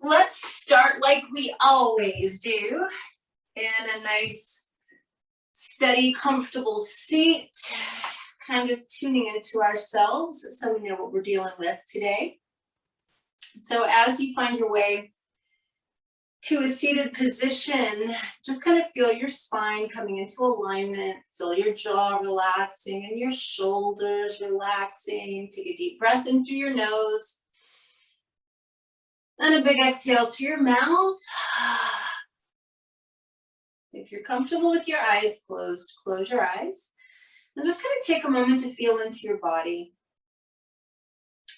Let's start like we always do, in a nice, steady, comfortable seat, kind of tuning into ourselves so we know what we're dealing with today. So as you find your way to a seated position, just kind of feel your spine coming into alignment, feel your jaw relaxing and your shoulders relaxing. Take a deep breath in through your nose. And a big exhale through your mouth. If you're comfortable with your eyes closed, close your eyes. And just kind of take a moment to feel into your body.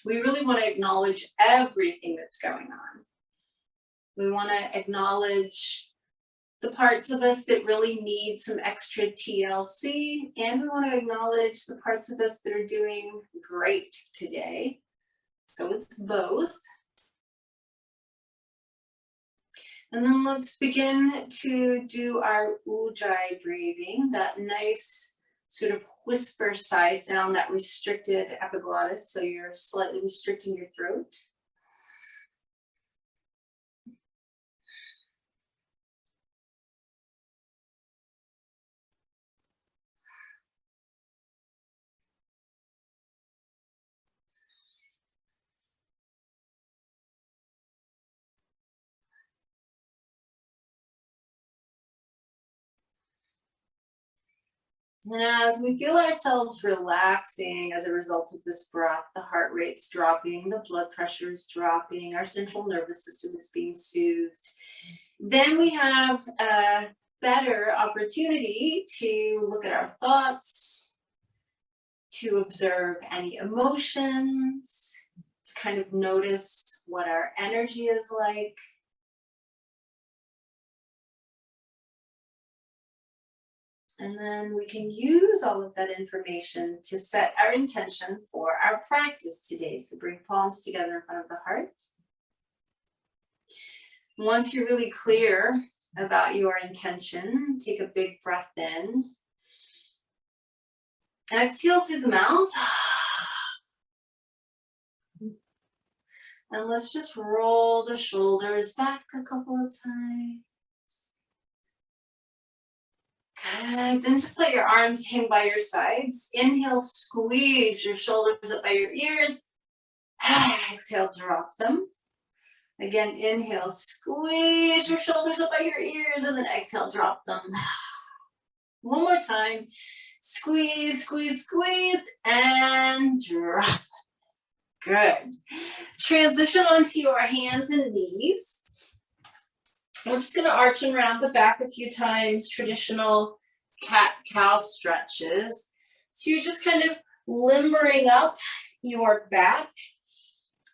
We really want to acknowledge everything that's going on. We want to acknowledge the parts of us that really need some extra TLC. And we want to acknowledge the parts of us that are doing great today. So it's both. And then let's begin to do our ujjayi breathing, that nice sort of whisper sigh sound, that restricted epiglottis, so you're slightly restricting your throat. And as we feel ourselves relaxing as a result of this breath, the heart rate's dropping, the blood pressure is dropping, our central nervous system is being soothed, then we have a better opportunity to look at our thoughts, to observe any emotions, to kind of notice what our energy is like. And then we can use all of that information to set our intention for our practice today. So bring palms together in front of the heart. Once you're really clear about your intention, take a big breath in. Exhale through the mouth. And let's just roll the shoulders back a couple of times. Good. Then just let your arms hang by your sides. Inhale, squeeze your shoulders up by your ears. Exhale, drop them. Again, inhale, squeeze your shoulders up by your ears, and then exhale, drop them. One more time. Squeeze, squeeze, squeeze, and drop. Good. Transition onto your hands and knees. We're just going to arch around the back a few times, traditional cat-cow stretches. So you're just kind of limbering up your back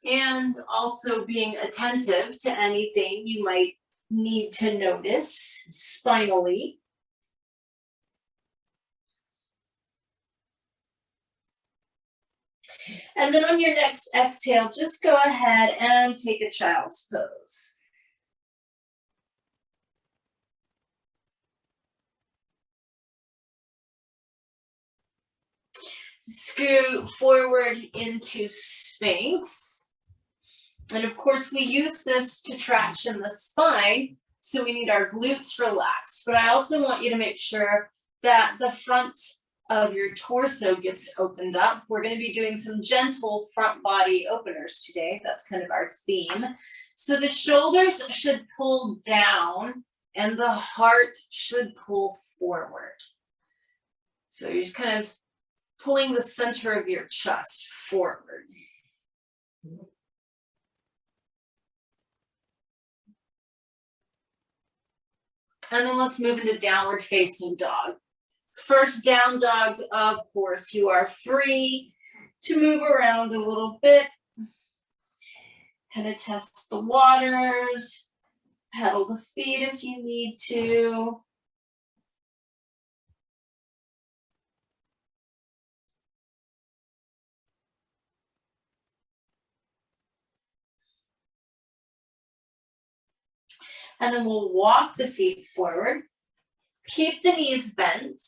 and also being attentive to anything you might need to notice spinally. And then on your next exhale, just go ahead and take a child's pose. Scoot forward into Sphinx. And of course, we use this to traction the spine, so we need our glutes relaxed. But I also want you to make sure that the front of your torso gets opened up. We're going to be doing some gentle front body openers today. That's kind of our theme. So the shoulders should pull down and the heart should pull forward. So you're just kind of pulling the center of your chest forward. And then let's move into downward facing dog. First down dog, of course, you are free to move around a little bit. Kind of test the waters, pedal the feet if you need to. And then we'll walk the feet forward. Keep the knees bent.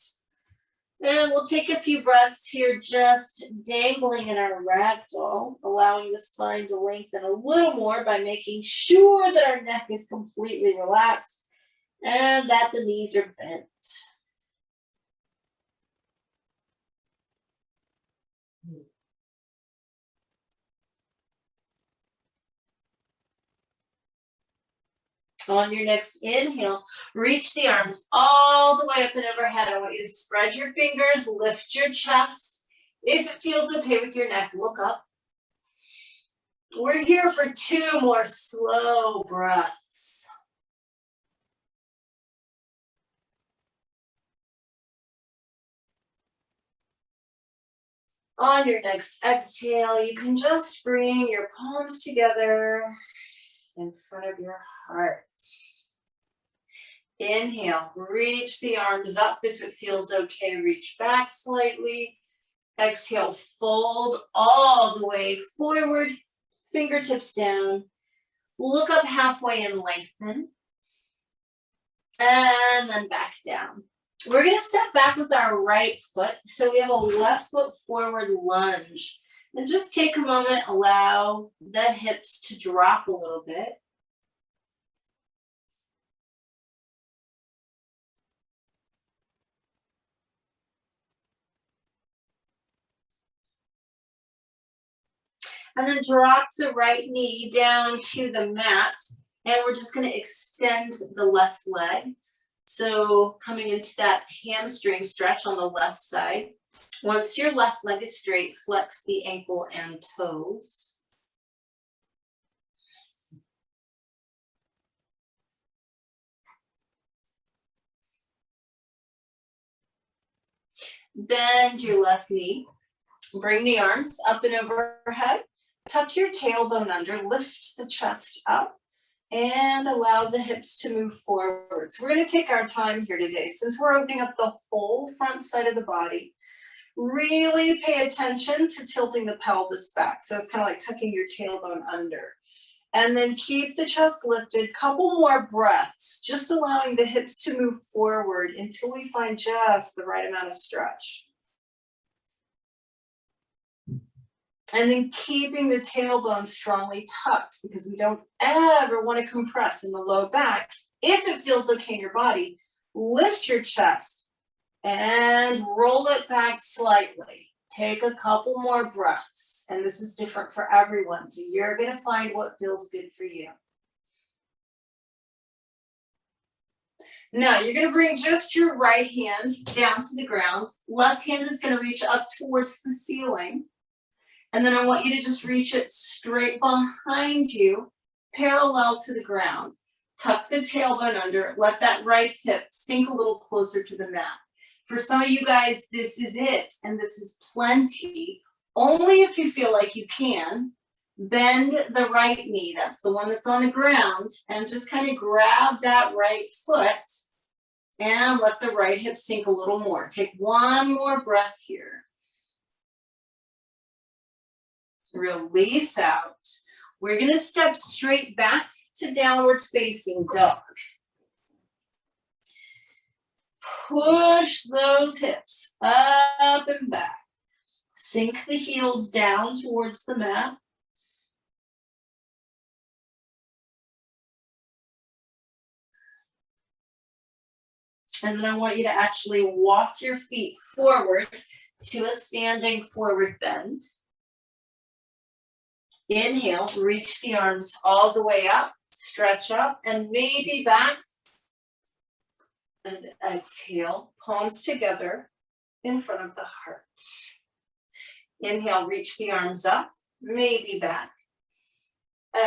And we'll take a few breaths here, just dangling in our ragdoll, allowing the spine to lengthen a little more by making sure that our neck is completely relaxed and that the knees are bent. On your next inhale, reach the arms all the way up and overhead. I want you to spread your fingers, lift your chest. If it feels okay with your neck, look up. We're here for 2 more slow breaths. On your next exhale, you can just bring your palms together in front of your heart. Inhale, reach the arms up. If it feels okay, reach back slightly. Exhale, fold all the way forward, fingertips down. Look up halfway and lengthen. And then back down. We're going to step back with our right foot. So we have a left foot forward lunge. And just take a moment, allow the hips to drop a little bit. And then drop the right knee down to the mat. And we're just going to extend the left leg. So coming into that hamstring stretch on the left side. Once your left leg is straight, flex the ankle and toes. Bend your left knee. Bring the arms up and overhead. Tuck your tailbone under, lift the chest up, and allow the hips to move forward. So we're going to take our time here today. Since we're opening up the whole front side of the body, really pay attention to tilting the pelvis back. So it's kind of like tucking your tailbone under. And then keep the chest lifted. Couple more breaths, just allowing the hips to move forward until we find just the right amount of stretch. And then keeping the tailbone strongly tucked, because we don't ever want to compress in the low back. If it feels okay in your body, lift your chest and roll it back slightly. Take a couple more breaths. And this is different for everyone, so you're going to find what feels good for you. Now, you're going to bring just your right hand down to the ground. Left hand is going to reach up towards the ceiling. And then I want you to just reach it straight behind you, parallel to the ground. Tuck the tailbone under, let that right hip sink a little closer to the mat. For some of you guys, this is it, and this is plenty. Only if you feel like you can, bend the right knee, that's the one that's on the ground, and just kind of grab that right foot and let the right hip sink a little more. Take one more breath here. Release out. We're going to step straight back to downward facing dog. Push those hips up and back. Sink the heels down towards the mat. And then I want you to actually walk your feet forward to a standing forward bend. Inhale, reach the arms all the way up, stretch up, and maybe back. And exhale, palms together in front of the heart. Inhale, reach the arms up, maybe back.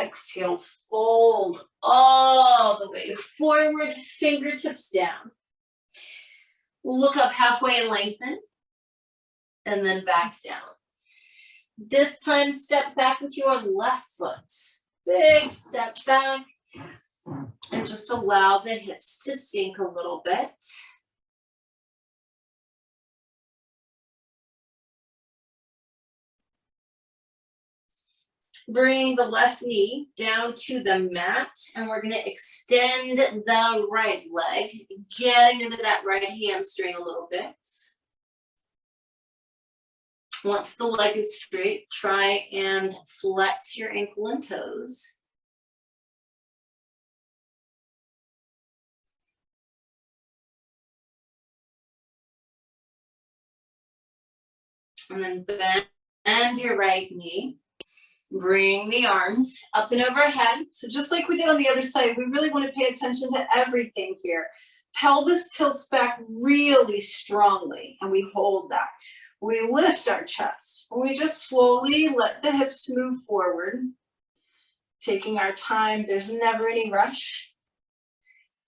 Exhale, fold all the way forward, fingertips down. Look up halfway and lengthen, and then back down. This time, step back with your left foot. Big step back. And just allow the hips to sink a little bit. Bring the left knee down to the mat, and we're going to extend the right leg, getting into that right hamstring a little bit. Once the leg is straight, try and flex your ankle and toes. And then bend your right knee. Bring the arms up and overhead. So just like we did on the other side, we really want to pay attention to everything here. Pelvis tilts back really strongly, and we hold that. We lift our chest, and we just slowly let the hips move forward, taking our time. There's never any rush,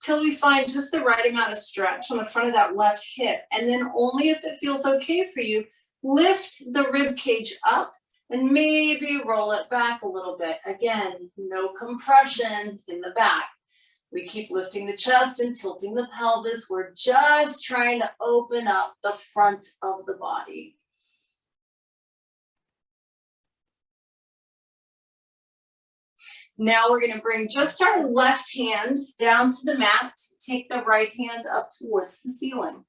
till we find just the right amount of stretch on the front of that left hip. And then only if it feels okay for you, lift the rib cage up and maybe roll it back a little bit. Again, no compression in the back. We keep lifting the chest and tilting the pelvis. We're just trying to open up the front of the body. Now we're going to bring just our left hand down to the mat. Take the right hand up towards the ceiling.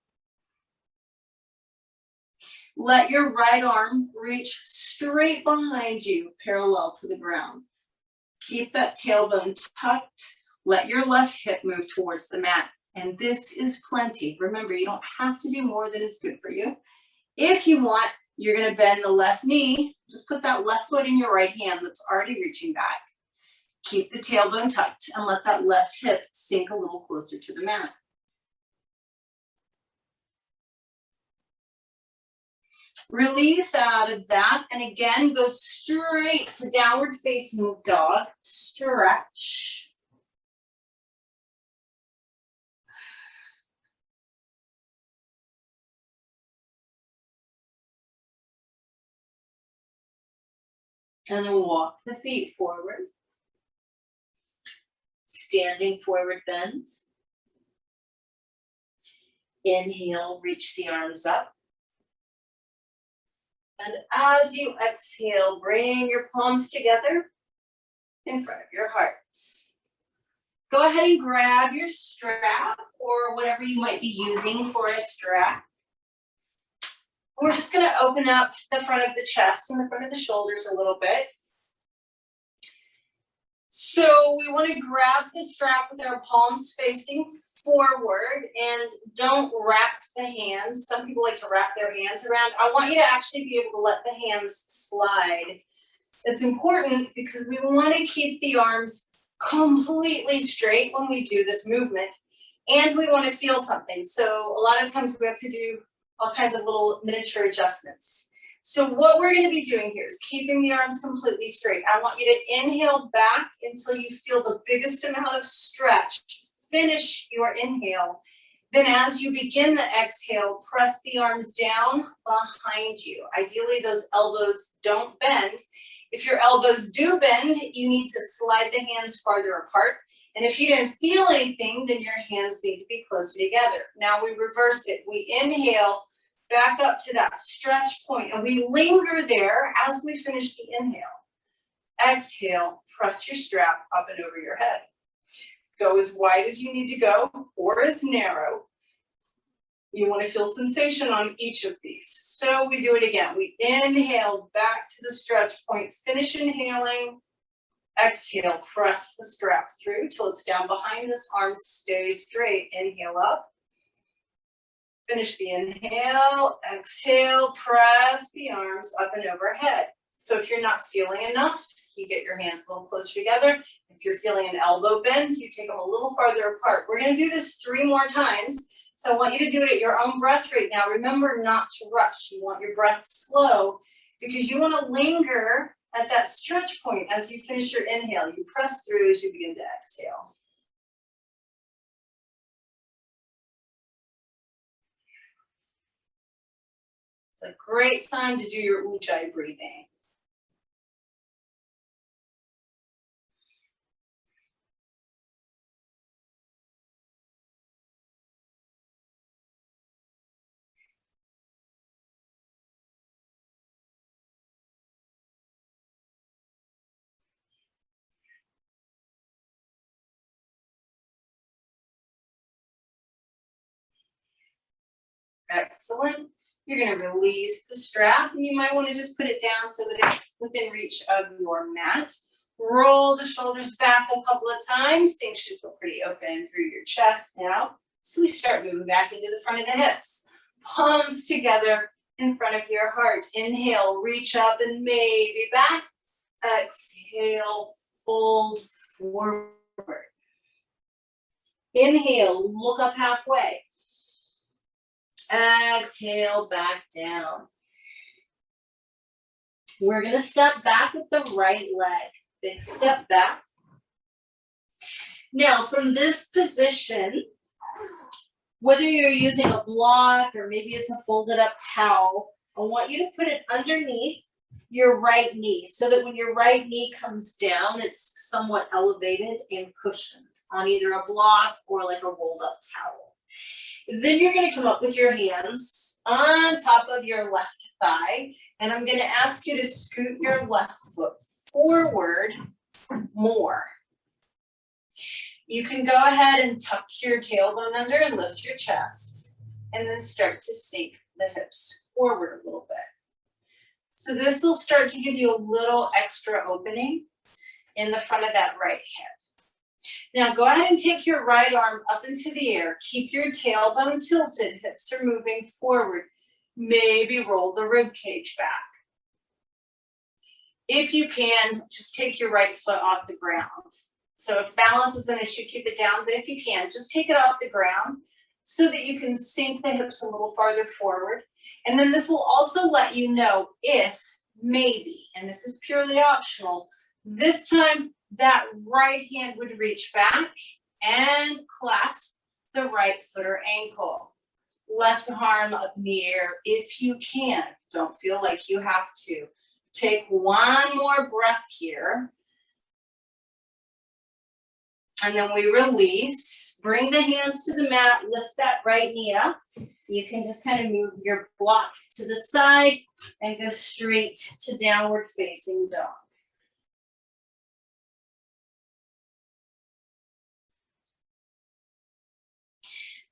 Let your right arm reach straight behind you, parallel to the ground. Keep that tailbone tucked. Let your left hip move towards the mat. And this is plenty. Remember, you don't have to do more than is good for you. If you want, you're going to bend the left knee. Just put that left foot in your right hand that's already reaching back. Keep the tailbone tucked and let that left hip sink a little closer to the mat. Release out of that, and again, go straight to downward facing dog. Stretch. And then walk the feet forward. Standing forward bend. Inhale, reach the arms up. And as you exhale, bring your palms together in front of your heart. Go ahead and grab your strap or whatever you might be using for a strap. We're just going to open up the front of the chest and the front of the shoulders a little bit. So we want to grab the strap with our palms facing forward and don't wrap the hands. Some people like to wrap their hands around. I want you to actually be able to let the hands slide. It's important because we want to keep the arms completely straight when we do this movement, and we want to feel something. So a lot of times we have to do all kinds of little miniature adjustments. So what we're going to be doing here is keeping the arms completely straight. I want you to inhale back until you feel the biggest amount of stretch. Finish your inhale. Then as you begin the exhale, press the arms down behind you. Ideally, those elbows don't bend. If your elbows do bend, you need to slide the hands farther apart. And if you didn't feel anything, then your hands need to be closer together. Now we reverse it. We inhale back up to that stretch point, and we linger there as we finish the inhale. Exhale, press your strap up and over your head. Go as wide as you need to go or as narrow. You want to feel sensation on each of these. So we do it again. We inhale back to the stretch point, finish inhaling. Exhale, press the strap through till it's down behind us. Arms stay straight. Inhale up. Finish the inhale. Exhale, press the arms up and overhead. So if you're not feeling enough, you get your hands a little closer together. If you're feeling an elbow bend, you take them a little farther apart. We're going to do this 3 more times. So I want you to do it at your own breath rate. Now remember not to rush. You want your breath slow because you want to linger at that stretch point as you finish your inhale. You press through as you begin to exhale. It's a great time to do your ujjayi breathing. Excellent. You're going to release the strap, and you might want to just put it down so that it's within reach of your mat. Roll the shoulders back a couple of times. Things should feel pretty open through your chest now. So we start moving back into the front of the hips. Palms together in front of your heart. Inhale, reach up and maybe back. Exhale, fold forward. Inhale, look up halfway. Exhale, back down. We're going to step back with the right leg. Big step back. Now, from this position, whether you're using a block or maybe it's a folded up towel, I want you to put it underneath your right knee so that when your right knee comes down, it's somewhat elevated and cushioned on either a block or like a rolled up towel. Then you're going to come up with your hands on top of your left thigh, and I'm going to ask you to scoot your left foot forward more. You can go ahead and tuck your tailbone under and lift your chest, and then start to sink the hips forward a little bit. So this will start to give you a little extra opening in the front of that right hip. Now go ahead and take your right arm up into the air. Keep your tailbone tilted, hips are moving forward. Maybe roll the rib cage back. If you can, just take your right foot off the ground. So if balance is an issue, keep it down, but if you can, just take it off the ground so that you can sink the hips a little farther forward. And then this will also let you know if, maybe, and this is purely optional, this time that right hand would reach back and clasp the right foot or ankle. Left arm up in the air if you can. Don't feel like you have to. Take one more breath here. And then we release. Bring the hands to the mat. Lift that right knee up. You can just kind of move your block to the side and go straight to downward facing dog.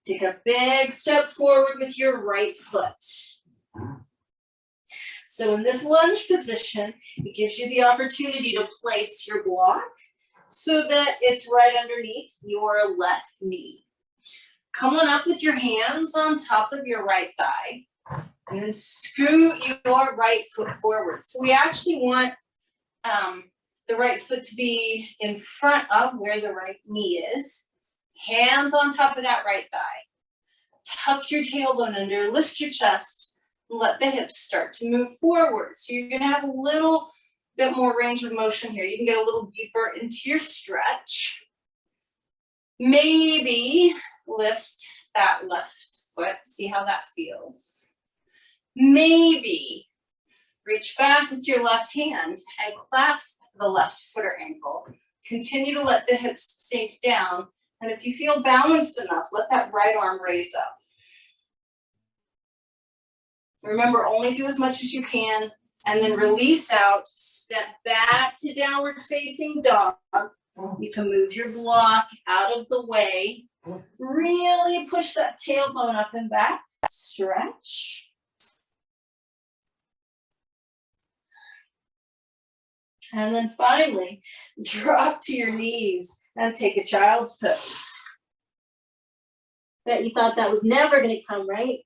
Take a big step forward with your right foot. So in this lunge position, it gives you the opportunity to place your block so that it's right underneath your left knee. Come on up with your hands on top of your right thigh and then scoot your right foot forward. So we actually want the right foot to be in front of where the right knee is. Hands on top of that right thigh. Tuck your tailbone under, lift your chest, and let the hips start to move forward. So you're going to have a little bit more range of motion here. You can get a little deeper into your stretch. Maybe lift that left foot, see how that feels. Maybe reach back with your left hand and clasp the left foot or ankle. Continue to let the hips sink down. And if you feel balanced enough, let that right arm raise up. Remember, only do as much as you can, and then release out. Step back to downward facing dog. You can move your block out of the way. Really push that tailbone up and back. Stretch. And then finally, drop to your knees and take a child's pose. Bet you thought that was never going to come, right?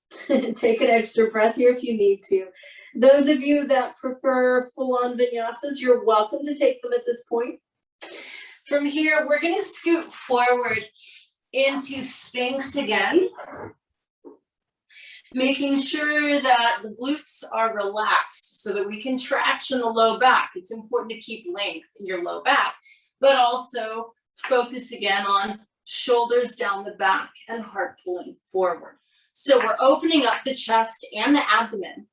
Take an extra breath here if you need to. Those of you that prefer full-on vinyasas, you're welcome to take them at this point. From here, we're going to scoot forward into Sphinx again, making sure that the glutes are relaxed so that we can traction the low back. It's important to keep length in your low back, but also focus again on shoulders down the back and heart pulling forward. So we're opening up the chest and the abdomen.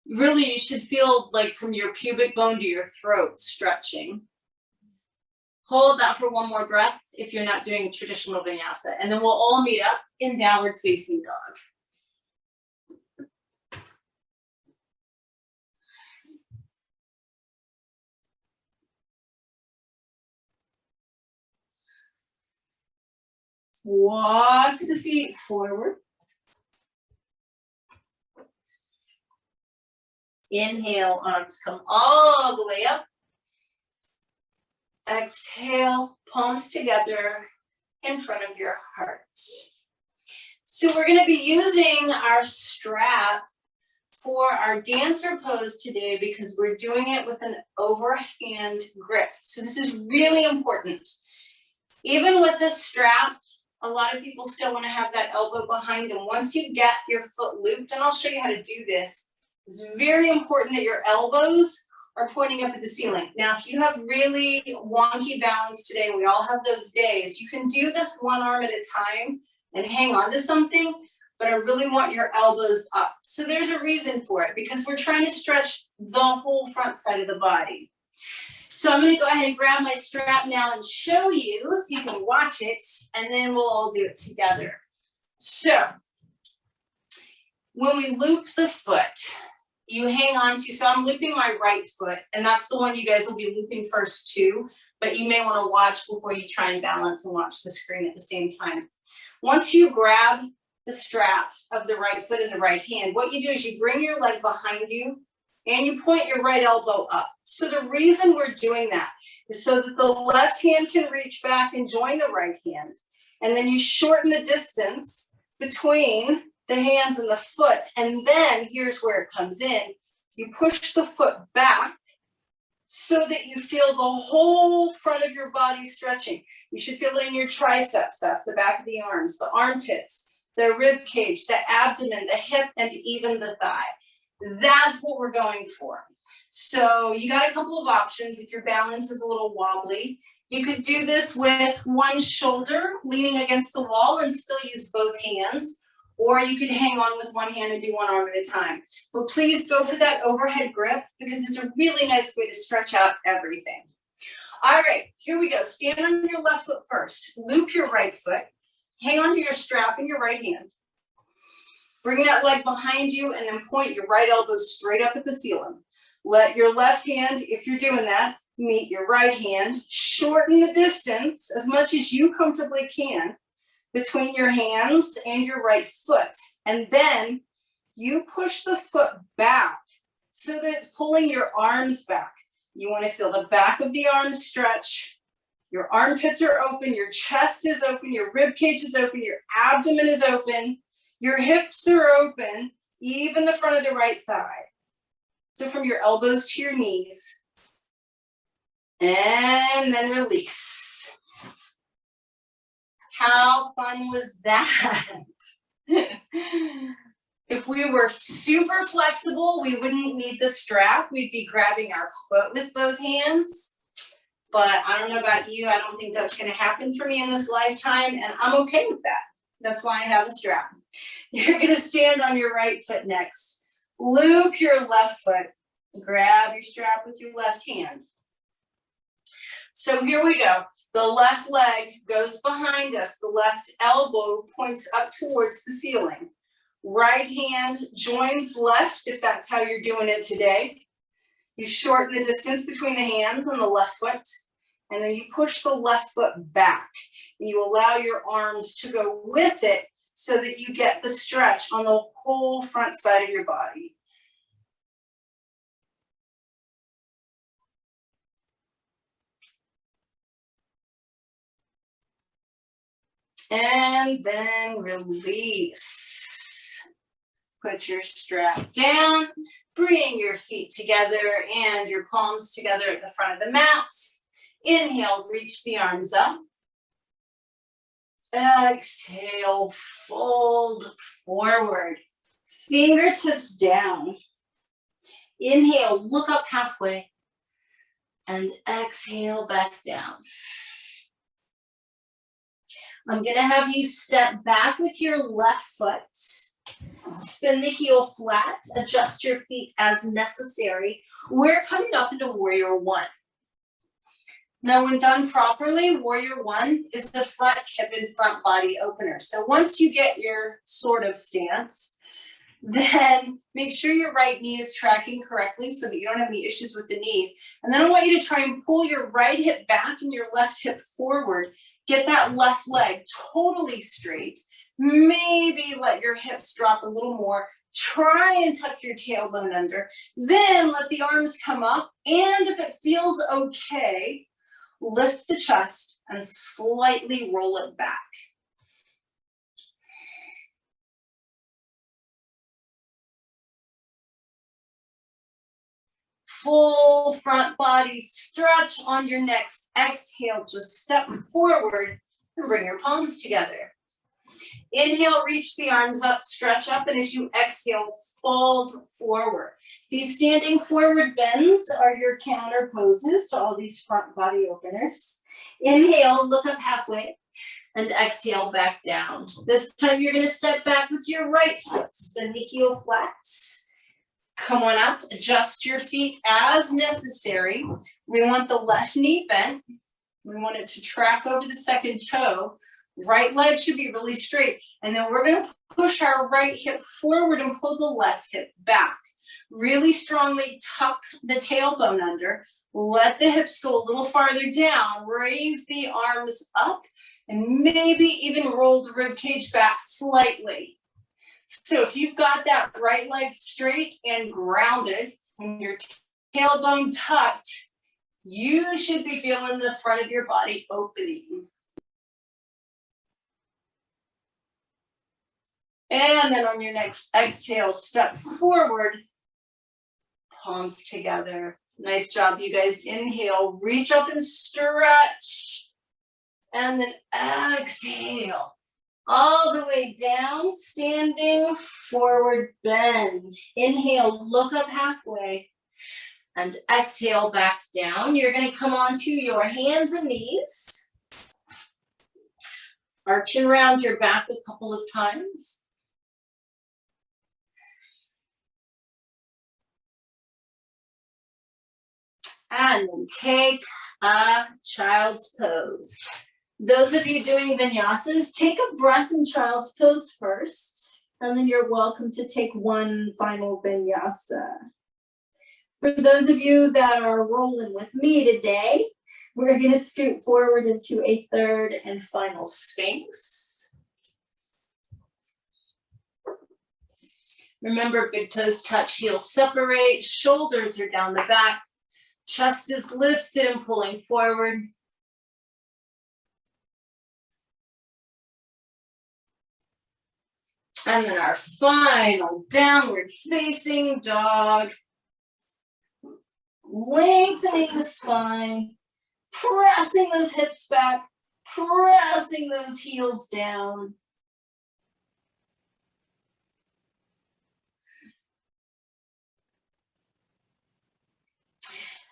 Really, you should feel like from your pubic bone to your throat stretching. Hold that for one more breath if you're not doing traditional vinyasa, and then we'll all meet up in downward facing dog. Walk the feet forward. Inhale, arms come all the way up. Exhale, palms together in front of your heart. So we're going to be using our strap for our dancer pose today because we're doing it with an overhand grip. So this is really important. Even with this strap, a lot of people still want to have that elbow behind them. Once you get your foot looped, and I'll show you how to do this, it's very important that your elbows are pointing up at the ceiling. Now, if you have really wonky balance today, we all have those days, you can do this one arm at a time and hang on to something, but I really want your elbows up. So there's a reason for it, because we're trying to stretch the whole front side of the body. So I'm going to go ahead and grab my strap now and show you so you can watch it, and then we'll all do it together. So when we loop the foot, you hang on to, so I'm looping my right foot, and that's the one you guys will be looping first too, but you may want to watch before you try and balance and watch the screen at the same time. Once you grab the strap of the right foot in the right hand, what you do is you bring your leg behind you and you point your right elbow up. So the reason we're doing that is so that the left hand can reach back and join the right hand. And then you shorten the distance between the hands and the foot. And then here's where it comes in. You push the foot back so that you feel the whole front of your body stretching. You should feel it in your triceps. That's the back of the arms, the armpits, the rib cage, the abdomen, the hip, and even the thigh. That's what we're going for. So you got a couple of options. If your balance is a little wobbly, you could do this with one shoulder leaning against the wall and still use both hands, or you could hang on with one hand and do one arm at a time. But please go for that overhead grip because it's a really nice way to stretch out everything. All right, here we go. Stand on your left foot first. Loop your right foot. Hang on to your strap in your right hand. Bring that leg behind you and then point your right elbow straight up at the ceiling. Let your left hand, if you're doing that, meet your right hand. Shorten the distance as much as you comfortably can between your hands and your right foot. And then you push the foot back so that it's pulling your arms back. You want to feel the back of the arms stretch. Your armpits are open, your chest is open, your rib cage is open, your abdomen is open. Your hips are open, even the front of the right thigh. So from your elbows to your knees. And then release. How fun was that? If we were super flexible, we wouldn't need the strap. We'd be grabbing our foot with both hands. But I don't know about you. I don't think that's going to happen for me in this lifetime. And I'm okay with that. That's why I have a strap. You're going to stand on your right foot next. Loop your left foot. Grab your strap with your left hand. So here we go. The left leg goes behind us. The left elbow points up towards the ceiling. Right hand joins left, if that's how you're doing it today. You shorten the distance between the hands and the left foot. And then you push the left foot back. And you allow your arms to go with it so that you get the stretch on the whole front side of your body. And then release. Put your strap down, bring your feet together and your palms together at the front of the mat. Inhale, reach the arms up. Exhale, fold forward. Fingertips down. Inhale, look up halfway. And exhale, back down. I'm going to have you step back with your left foot. Spin the heel flat. Adjust your feet as necessary. We're coming up into Warrior One. Now, when done properly, Warrior One is the front hip and front body opener. So once you get your sort of stance, then make sure your right knee is tracking correctly so that you don't have any issues with the knees. And then I want you to try and pull your right hip back and your left hip forward. Get that left leg totally straight. Maybe let your hips drop a little more. Try and tuck your tailbone under. Then let the arms come up, and if it feels okay, lift the chest and slightly roll it back. Full front body stretch. On your next exhale, just step forward and bring your palms together. Inhale, reach the arms up, stretch up, and as you exhale, fold forward. These standing forward bends are your counter poses to all these front body openers. Inhale, look up halfway, and exhale back down. This time you're going to step back with your right foot, spin the heel flat. Come on up, adjust your feet as necessary. We want the left knee bent. We want it to track over the second toe. Right leg should be really straight. And then we're going to push our right hip forward and pull the left hip back. Really strongly tuck the tailbone under. Let the hips go a little farther down. Raise the arms up and maybe even roll the rib cage back slightly. So if you've got that right leg straight and grounded and your tailbone tucked, you should be feeling the front of your body opening. And then on your next exhale, step forward, palms together. Nice job, you guys. Inhale, reach up and stretch. And then exhale. All the way down, standing forward bend. Inhale, look up halfway. And exhale back down. You're going to come onto your hands and knees. Arch and round your back a couple of times. And then take a child's pose. Those of you doing vinyasas, take a breath in child's pose first, and then you're welcome to take one final vinyasa. For those of you that are rolling with me today, we're going to scoot forward into a third and final Sphinx. Remember, big toes touch, heels separate, shoulders are down the back, chest is lifted and pulling forward. And then our final downward facing dog. Lengthening the spine, pressing those hips back, pressing those heels down.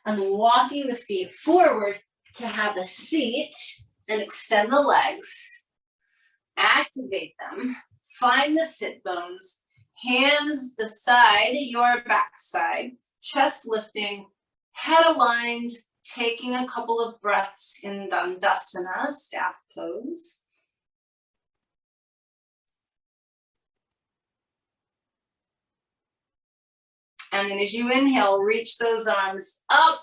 And then walking the feet forward to have a seat and extend the legs. Activate them. Find the sit bones, hands beside your backside, chest lifting, head aligned, taking a couple of breaths in Dandasana, staff pose. And then as you inhale, reach those arms up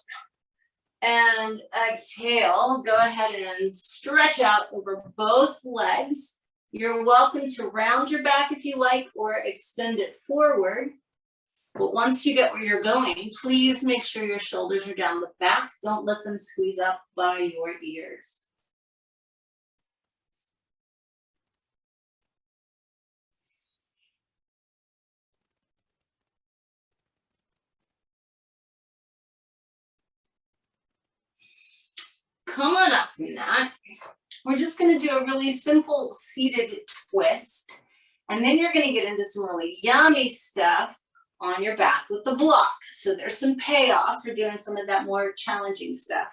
and exhale. Go ahead and stretch out over both legs. You're welcome to round your back if you like, or extend it forward. But once you get where you're going, please make sure your shoulders are down the back. Don't let them squeeze up by your ears. Come on up from that. We're just going to do a really simple seated twist. And then you're going to get into some really yummy stuff on your back with the block. So there's some payoff for doing some of that more challenging stuff.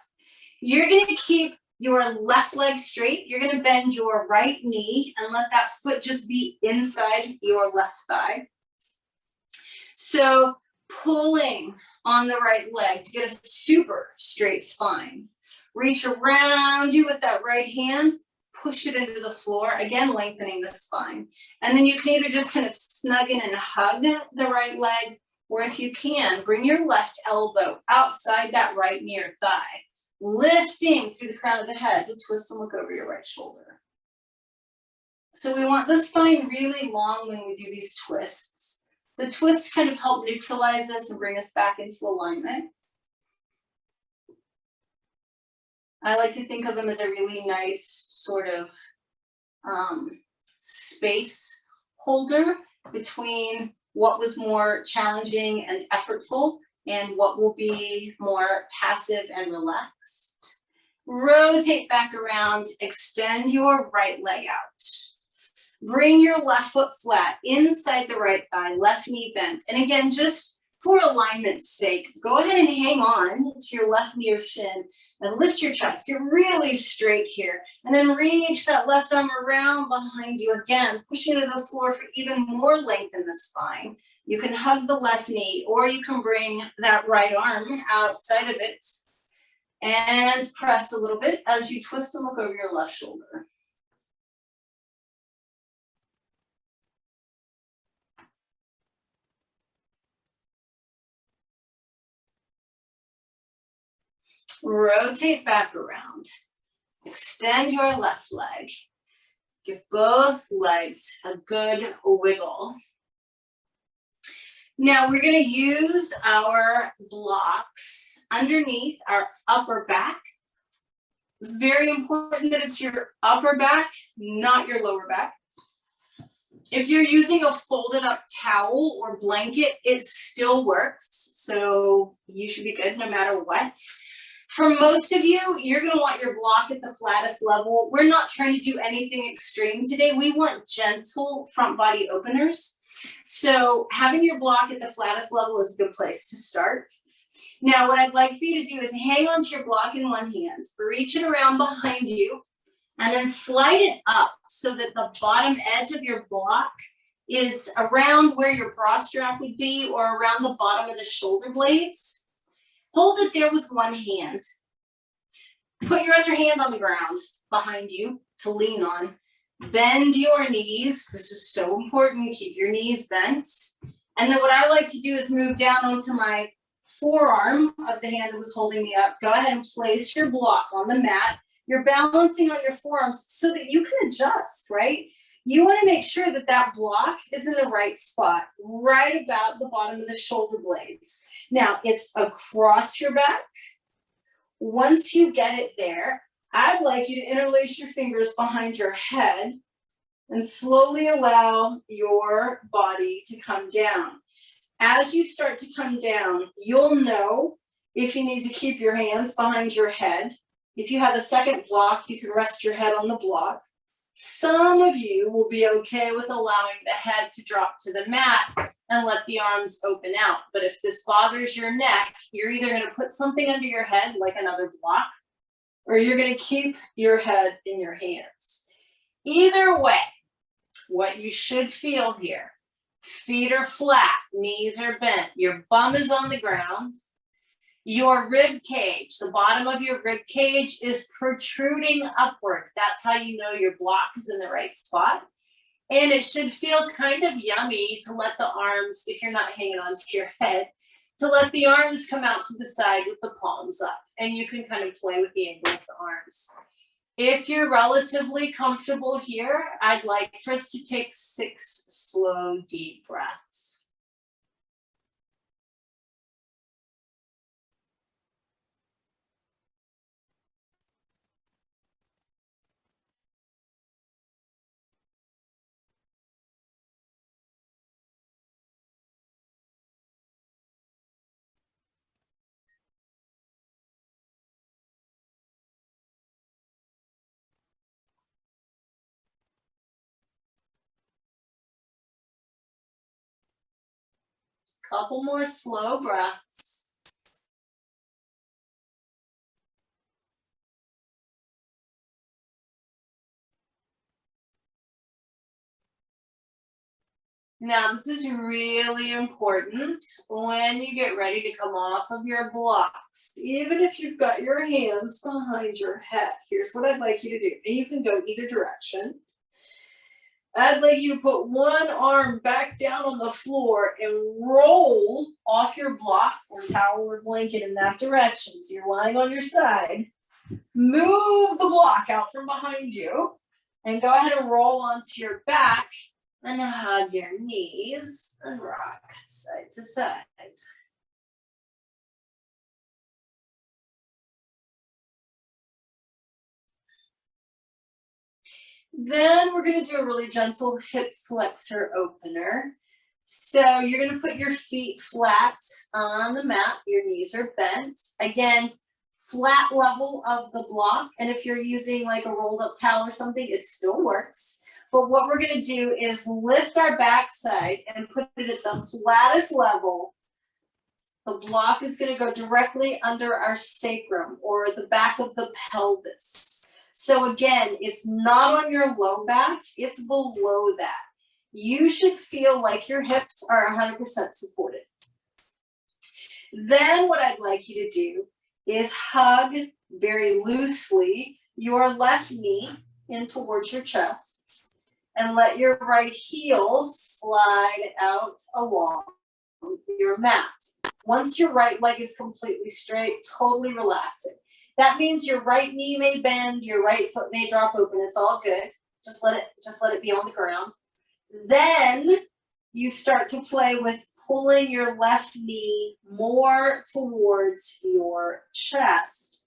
You're going to keep your left leg straight. You're going to bend your right knee and let that foot just be inside your left thigh. So pulling on the right leg to get a super straight spine. Reach around you with that right hand, push it into the floor, again, lengthening the spine. And then you can either just kind of snug in and hug the right leg, or if you can, bring your left elbow outside that right near thigh, lifting through the crown of the head to twist and look over your right shoulder. So we want the spine really long when we do these twists. The twists kind of help neutralize us and bring us back into alignment. I like to think of them as a really nice sort of space holder between what was more challenging and effortful and what will be more passive and relaxed. Rotate back around, extend your right leg out. Bring your left foot flat inside the right thigh, left knee bent. And again, just for alignment's sake, go ahead and hang on to your left knee or shin and lift your chest. Get really straight here. And then reach that left arm around behind you. Again, pushing to the floor for even more length in the spine. You can hug the left knee, or you can bring that right arm outside of it and press a little bit as you twist and look over your left shoulder. Rotate back around. Extend your left leg. Give both legs a good wiggle. Now we're going to use our blocks underneath our upper back. It's very important that it's your upper back, not your lower back. If you're using a folded up towel or blanket, it still works. So you should be good no matter what. For most of you, you're going to want your block at the flattest level. We're not trying to do anything extreme today. We want gentle front body openers. So having your block at the flattest level is a good place to start. Now, what I'd like for you to do is hang onto your block in one hand, reach it around behind you, and then slide it up so that the bottom edge of your block is around where your bra strap would be or around the bottom of the shoulder blades. Hold it there with one hand. Put your other hand on the ground behind you to lean on. Bend your knees. This is so important. Keep your knees bent. And then what I like to do is move down onto my forearm of the hand that was holding me up. Go ahead and place your block on the mat. You're balancing on your forearms so that you can adjust, right? You want to make sure that that block is in the right spot, right about the bottom of the shoulder blades. Now, it's across your back. Once you get it there, I'd like you to interlace your fingers behind your head and slowly allow your body to come down. As you start to come down, you'll know if you need to keep your hands behind your head. If you have a second block, you can rest your head on the block. Some of you will be okay with allowing the head to drop to the mat and let the arms open out. But if this bothers your neck, you're either going to put something under your head, like another block, or you're going to keep your head in your hands. Either way, what you should feel here, feet are flat, knees are bent, your bum is on the ground. Your rib cage, the bottom of your rib cage is protruding upward. That's how you know your block is in the right spot. And it should feel kind of yummy to let the arms, if you're not hanging onto your head, to let the arms come out to the side with the palms up. And you can kind of play with the angle of the arms. If you're relatively comfortable here, I'd like for us to take 6 slow, deep breaths. Couple more slow breaths. Now, this is really important when you get ready to come off of your blocks. Even if you've got your hands behind your head, here's what I'd like you to do. And you can go either direction. I'd like you to put one arm back down on the floor and roll off your block or towel or blanket in that direction. So you're lying on your side. Move the block out from behind you and go ahead and roll onto your back And hug your knees and rock side to side. Then we're going to do a really gentle hip flexor opener. So you're going to put your feet flat on the mat. Your knees are bent. Again, flat level of the block. And if you're using like a rolled up towel or something, it still works. But what we're going to do is lift our backside and put it at the flattest level. The block is going to go directly under our sacrum or the back of the pelvis. So again, it's not on your low back, it's below that. You should feel like your hips are 100% supported. Then what I'd like you to do is hug very loosely your left knee in towards your chest and let your right heel slide out along your mat. Once your right leg is completely straight, totally relax it. That means your right knee may bend, your right foot may drop open. It's all good. Just let it be on the ground. Then you start to play with pulling your left knee more towards your chest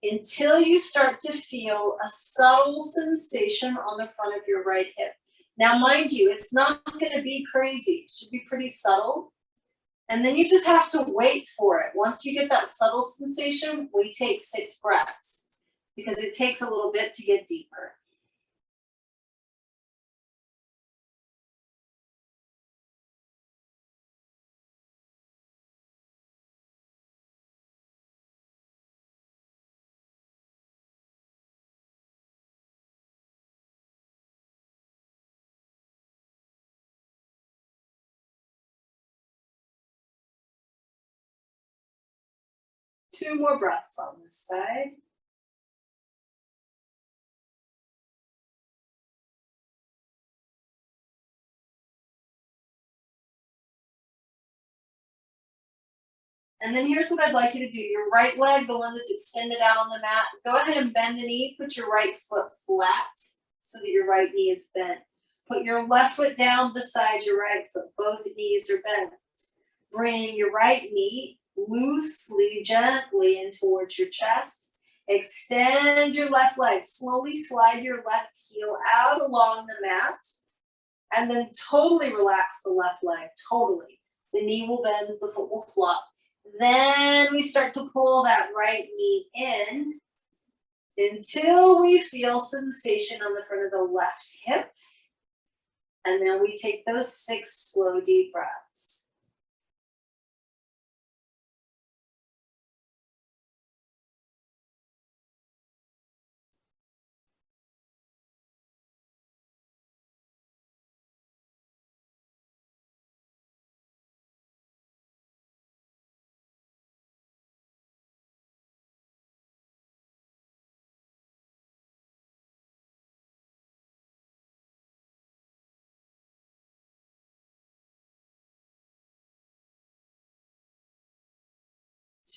until you start to feel a subtle sensation on the front of your right hip. Now, mind you, it's not going to be crazy. It should be pretty subtle. And then you just have to wait for it. Once you get that subtle sensation, we take 6 breaths because it takes a little bit to get deeper. Two more breaths on this side. And then here's what I'd like you to do. Your right leg, the one that's extended out on the mat, go ahead and bend the knee. Put your right foot flat so that your right knee is bent. Put your left foot down beside your right foot. Both knees are bent. Bring your right knee loosely, gently in towards your chest. Extend your left leg. Slowly slide your left heel out along the mat. And then totally relax the left leg. Totally. The knee will bend, the foot will flop. Then we start to pull that right knee in until we feel sensation on the front of the left hip. And then we take those 6 slow, deep breaths.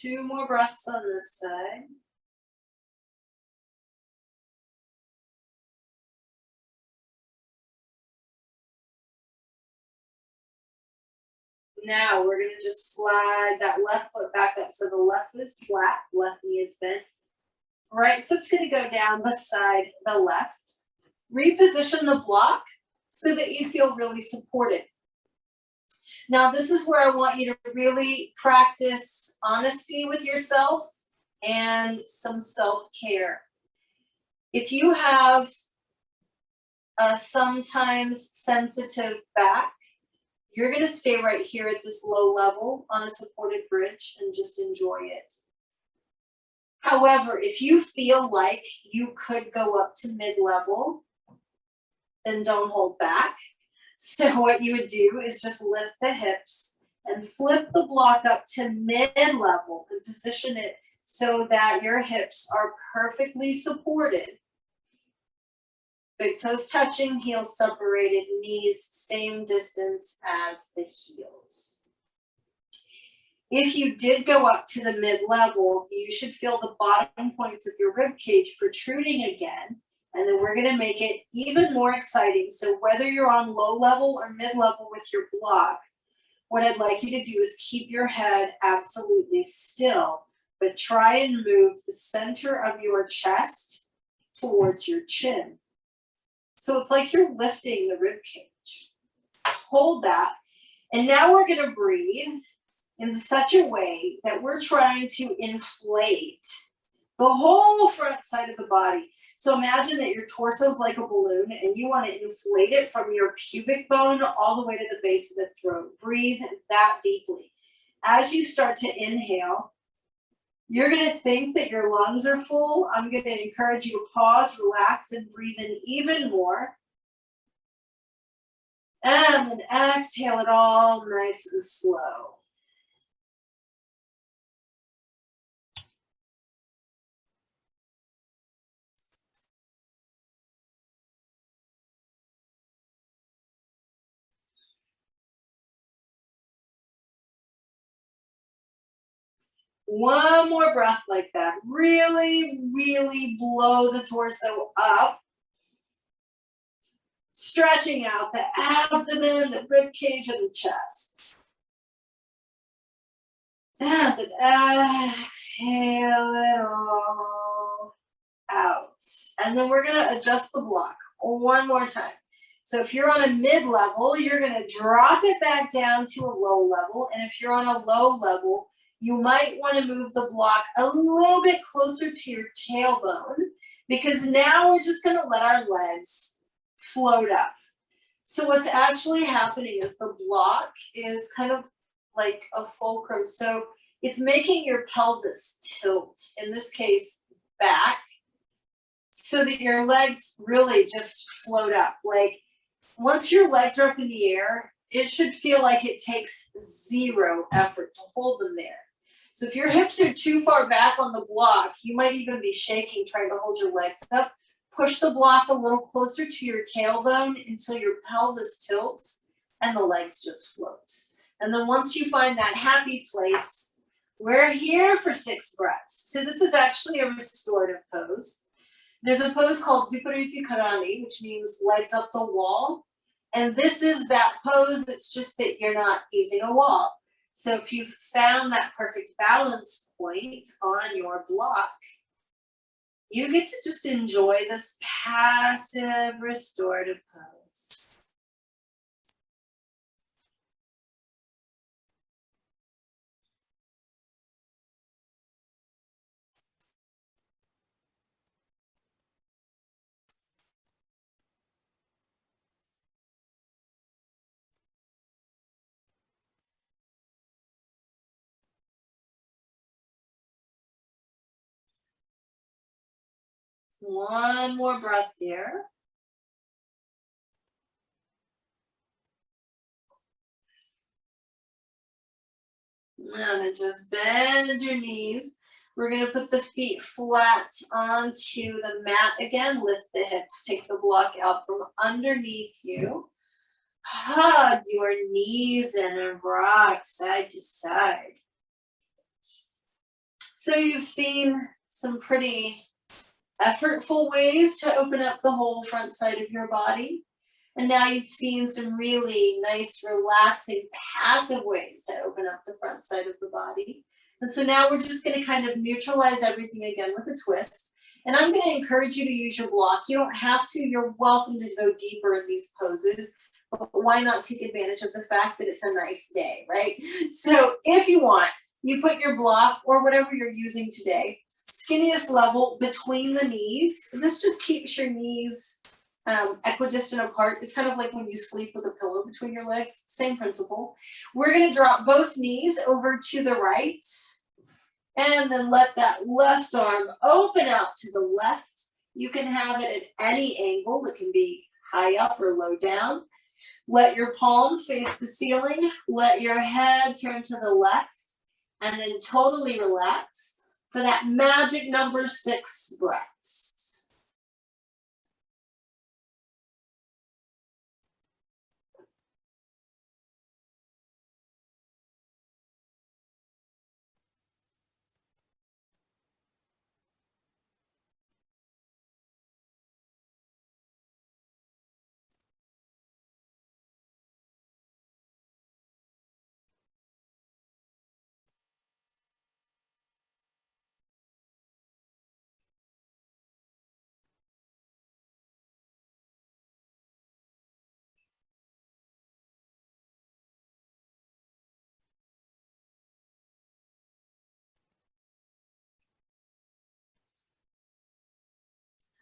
Two more breaths on this side. Now we're going to just slide that left foot back up. So the left foot is flat, left knee is bent. Right foot's going to go down beside the left. Reposition the block so that you feel really supported. Now, this is where I want you to really practice honesty with yourself and some self-care. If you have a sometimes sensitive back, you're going to stay right here at this low level on a supported bridge and just enjoy it. However, if you feel like you could go up to mid-level, then don't hold back. So what you would do is just lift the hips and flip the block up to mid-level and position it so that your hips are perfectly supported. Big toes touching, heels separated, knees same distance as the heels. If you did go up to the mid-level, you should feel the bottom points of your rib cage protruding again, And then we're gonna make it even more exciting. So whether you're on low level or mid level with your block, what I'd like you to do is keep your head absolutely still, but try and move the center of your chest towards your chin. So it's like you're lifting the rib cage. Hold that. And now we're gonna breathe in such a way that we're trying to inflate the whole front side of the body. So imagine that your torso is like a balloon and you want to inflate it from your pubic bone all the way to the base of the throat. Breathe that deeply. As you start to inhale, you're going to think that your lungs are full. I'm going to encourage you to pause, relax, and breathe in even more. And then exhale it all nice and slow. One more breath like that. Really, really blow the torso up. Stretching out the abdomen, the rib cage, and the chest. And then exhale it all out. And then we're going to adjust the block one more time. So if you're on a mid-level, you're going to drop it back down to a low level. And if you're on a low level, you might want to move the block a little bit closer to your tailbone, because now we're just going to let our legs float up. So what's actually happening is the block is kind of like a fulcrum. So it's making your pelvis tilt, in this case, back, so that your legs really just float up. Like once your legs are up in the air, it should feel like it takes zero effort to hold them there. So if your hips are too far back on the block, you might even be shaking trying to hold your legs up. Push the block a little closer to your tailbone until your pelvis tilts and the legs just float. And then once you find that happy place, we're here for 6 breaths. So this is actually a restorative pose. There's a pose called Vipariti Karani, which means legs up the wall. And this is that pose, it's just that you're not using a wall. So if you've found that perfect balance point on your block, you get to just enjoy this passive restorative pose. One more breath there. And then just bend your knees. We're going to put the feet flat onto the mat. Again, lift the hips. Take the block out from underneath you. Hug your knees in and rock side to side. So you've seen some pretty effortful ways to open up the whole front side of your body. And now you've seen some really nice, relaxing, passive ways to open up the front side of the body. And so now we're just going to kind of neutralize everything again with a twist. And I'm going to encourage you to use your block. You don't have to. You're welcome to go deeper in these poses. But why not take advantage of the fact that it's a nice day, right? So if you want, you put your block or whatever you're using today, skinniest level between the knees. This just keeps your knees equidistant apart. It's kind of like when you sleep with a pillow between your legs, same principle. We're going to drop both knees over to the right and then let that left arm open out to the left. You can have it at any angle. It can be high up or low down. Let your palms face the ceiling. Let your head turn to the left and then totally relax for that magic number 6 breaths.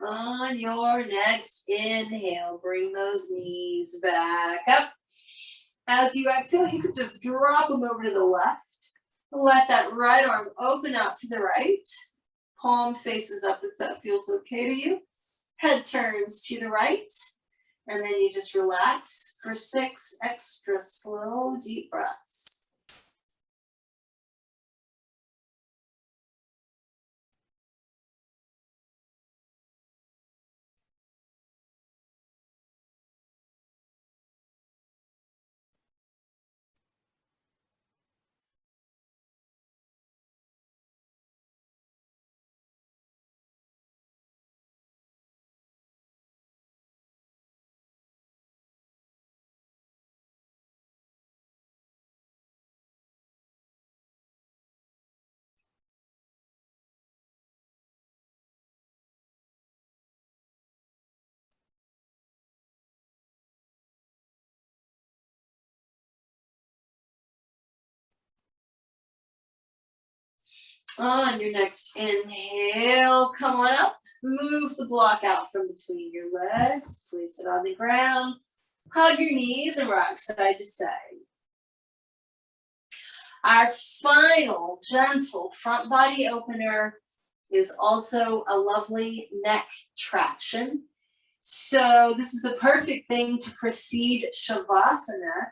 On your next inhale, bring those knees back up. As you exhale, you can just drop them over to the left. Let that right arm open out to the right. Palm faces up if that feels okay to you. Head turns to the right. And then you just relax for 6 extra slow, deep breaths. On your next inhale, come on up. Move the block out from between your legs. Place it on the ground. Hug your knees and rock side to side. Our final gentle front body opener is also a lovely neck traction. So this is the perfect thing to precede Shavasana.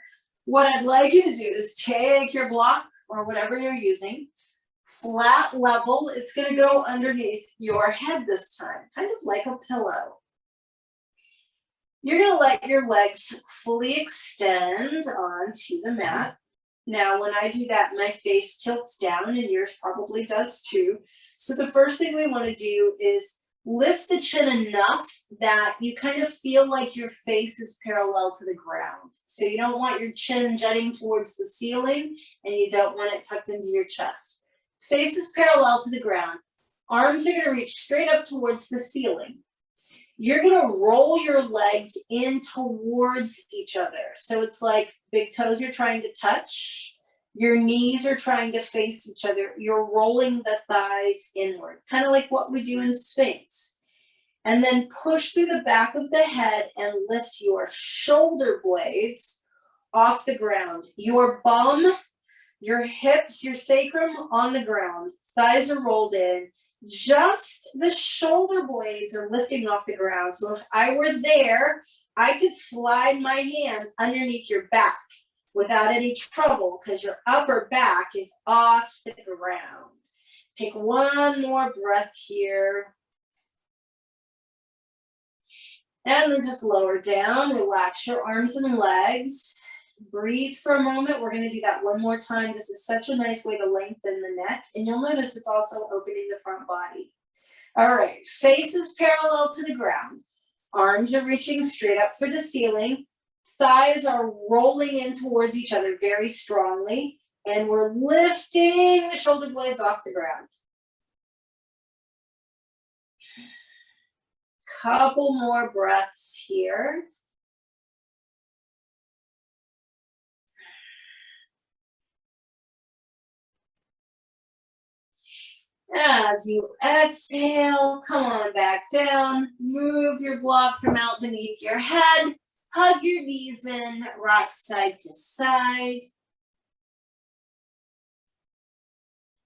What I'd like you to do is take your block or whatever you're using, flat level. It's going to go underneath your head this time, kind of like a pillow. You're going to let your legs fully extend onto the mat. Now, when I do that, my face tilts down and yours probably does too. So the first thing we want to do is lift the chin enough that you kind of feel like your face is parallel to the ground. So you don't want your chin jutting towards the ceiling and you don't want it tucked into your chest. Face is parallel to the ground. Arms are going to reach straight up towards the ceiling. You're going to roll your legs in towards each other. So it's like big toes are trying to touch. Your knees are trying to face each other. You're rolling the thighs inward, kind of like what we do in Sphinx. And then push through the back of the head and lift your shoulder blades off the ground. Your bum, your hips, your sacrum on the ground. Thighs are rolled in. Just the shoulder blades are lifting off the ground. So if I were there, I could slide my hand underneath your back without any trouble because your upper back is off the ground. Take one more breath here. And then just lower down, relax your arms and legs. Breathe for a moment. We're going to do that one more time. This is such a nice way to lengthen the neck. And you'll notice it's also opening the front body. All right, face is parallel to the ground. Arms are reaching straight up for the ceiling. Thighs are rolling in towards each other very strongly. And we're lifting the shoulder blades off the ground. Couple more breaths here. As you exhale, come on back down. Move your block from out beneath your head. Hug your knees in, rock side to side.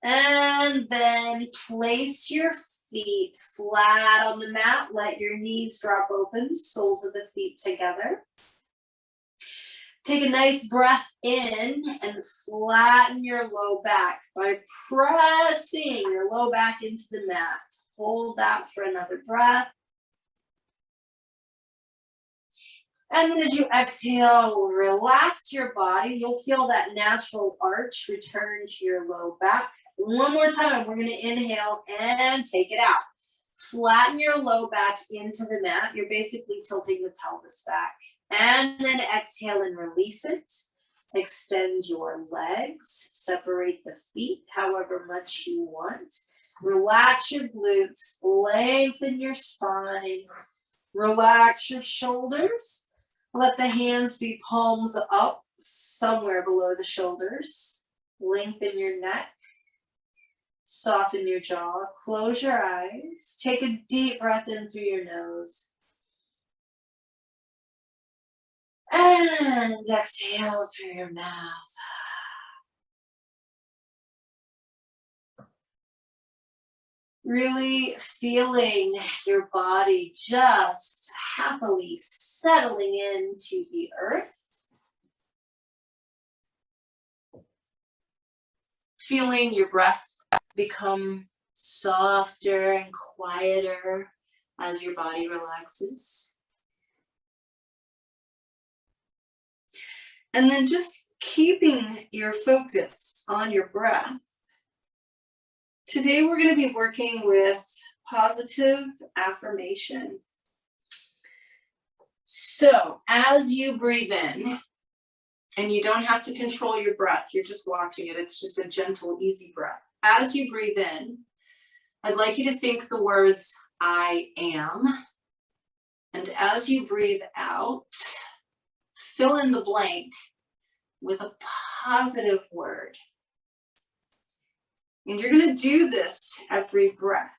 And then place your feet flat on the mat. Let your knees drop open, soles of the feet together. Take a nice breath in and flatten your low back by pressing your low back into the mat. Hold that for another breath. And then as you exhale, relax your body. You'll feel that natural arch return to your low back. One more time, we're going to inhale and take it out. Flatten your low back into the mat. You're basically tilting the pelvis back. And then exhale and release it. Extend your legs. Separate the feet however much you want. Relax your glutes. Lengthen your spine. Relax your shoulders. Let the hands be palms up, somewhere below the shoulders. Lengthen your neck. Soften your jaw, close your eyes, take a deep breath in through your nose. And exhale through your mouth. Really feeling your body just happily settling into the earth. Feeling your breath become softer and quieter as your body relaxes. And then just keeping your focus on your breath. Today we're going to be working with positive affirmation. So as you breathe in, and you don't have to control your breath, you're just watching it, it's just a gentle, easy breath. As you breathe in, I'd like you to think the words, I am. And as you breathe out, fill in the blank with a positive word. And you're going to do this every breath.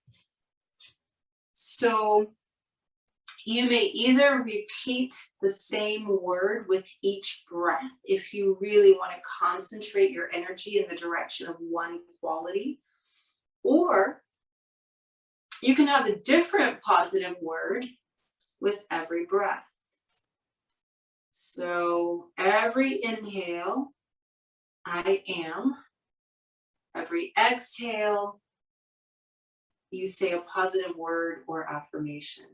So you may either repeat the same word with each breath if you really want to concentrate your energy in the direction of one quality, or you can have a different positive word with every breath. So every inhale, I am. Every exhale, you say a positive word or affirmation.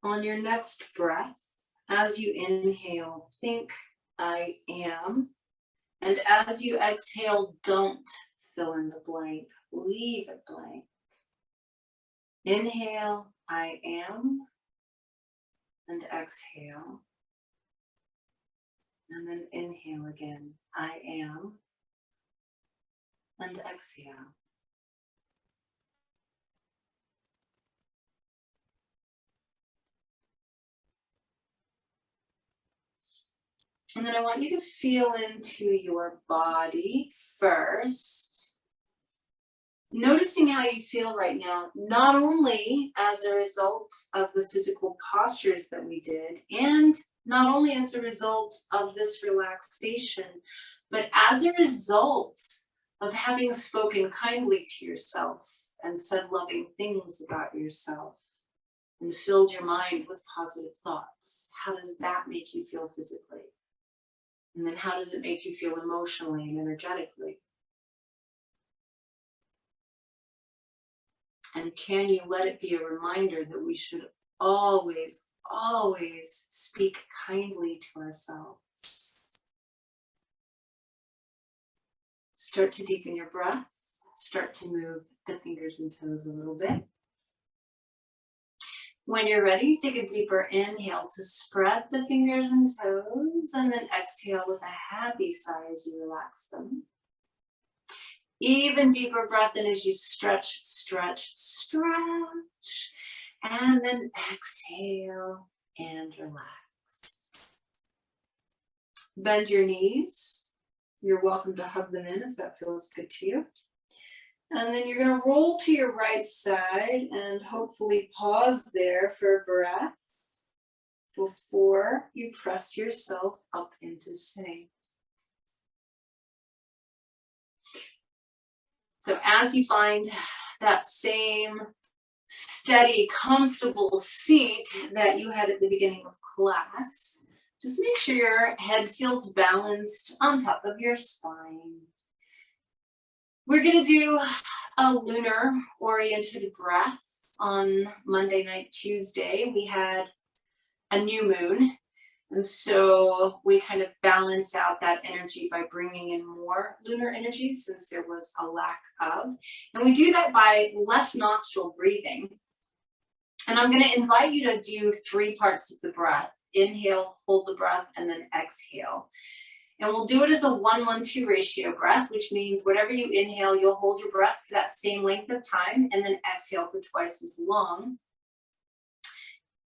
On your next breath, as you inhale, think I am. And as you exhale, don't fill in the blank. Leave it blank. Inhale, I am. And exhale. And then inhale again. I am. And exhale. And then I want you to feel into your body first. Noticing how you feel right now, not only as a result of the physical postures that we did, and not only as a result of this relaxation, but as a result of having spoken kindly to yourself and said loving things about yourself and filled your mind with positive thoughts. How does that make you feel physically? And then how does it make you feel emotionally and energetically? And can you let it be a reminder that we should always, always speak kindly to ourselves? Start to deepen your breath. Start to move the fingers and toes a little bit. When you're ready, take a deeper inhale to spread the fingers and toes, and then exhale with a happy sigh as you relax them. Even deeper breath in as you stretch, stretch, stretch. And then exhale and relax. Bend your knees. You're welcome to hug them in if that feels good to you. And then you're going to roll to your right side and hopefully pause there for a breath before you press yourself up into sitting. So as you find that same steady, comfortable seat that you had at the beginning of class, just make sure your head feels balanced on top of your spine. We're going to do a lunar oriented breath on Monday night, Tuesday. We had a new moon. And so we kind of balance out that energy by bringing in more lunar energy since there was a lack of. And we do that by left nostril breathing. And I'm going to invite you to do 3 parts of the breath. Inhale, hold the breath, and then exhale. And we'll do it as a 1-1-2 ratio breath, which means whatever you inhale, you'll hold your breath for that same length of time and then exhale for twice as long.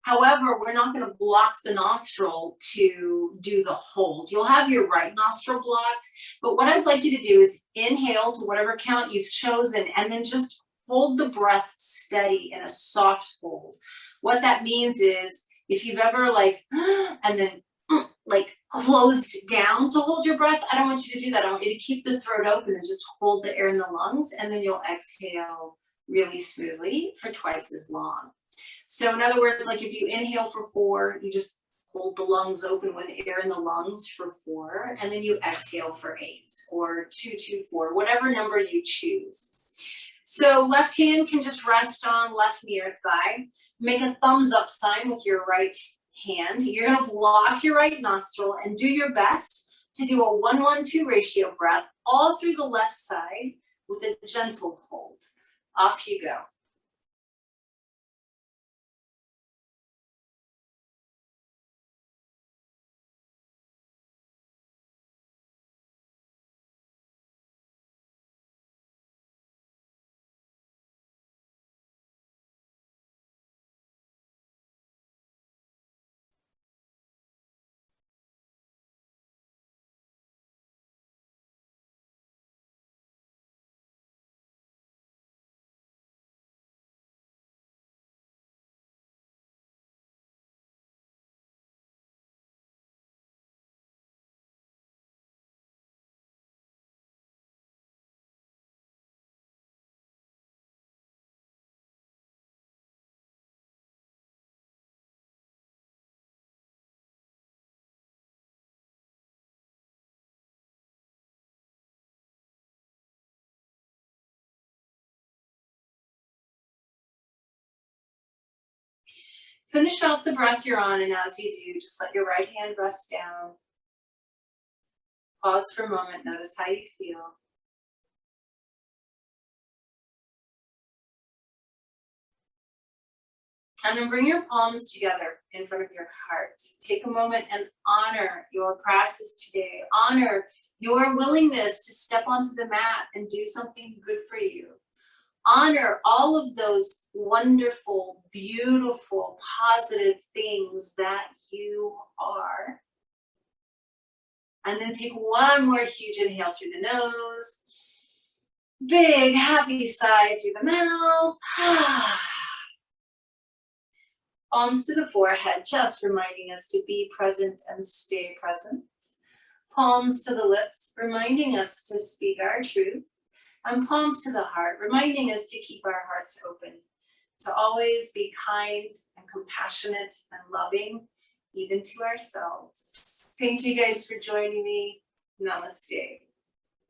However, we're not going to block the nostril to do the hold. You'll have your right nostril blocked, but what I'd like you to do is inhale to whatever count you've chosen and then just hold the breath steady in a soft hold. What that means is if you've ever and then closed down to hold your breath, I don't want you to do that. I want you to keep the throat open and just hold the air in the lungs, and then you'll exhale really smoothly for twice as long. So in other words, like if you inhale for 4, you just hold the lungs open with air in the lungs for 4, and then you exhale for 8 or 2, 2, 4, whatever number you choose. So left hand can just rest on left knee or thigh. Make a thumbs up sign with your right hand. You're going to block your right nostril and do your best to do a 1-1-2 ratio breath all through the left side with a gentle hold. Off you go. Finish out the breath you're on, and as you do, just let your right hand rest down. Pause for a moment, notice how you feel. And then bring your palms together in front of your heart. Take a moment and honor your practice today. Honor your willingness to step onto the mat and do something good for you. Honor all of those wonderful, beautiful, positive things that you are. And then take one more huge inhale through the nose. Big, happy sigh through the mouth. Palms to the forehead, chest reminding us to be present and stay present. Palms to the lips, reminding us to speak our truth. And palms to the heart, reminding us to keep our hearts open, to always be kind and compassionate and loving, even to ourselves. Thank you guys for joining me. Namaste.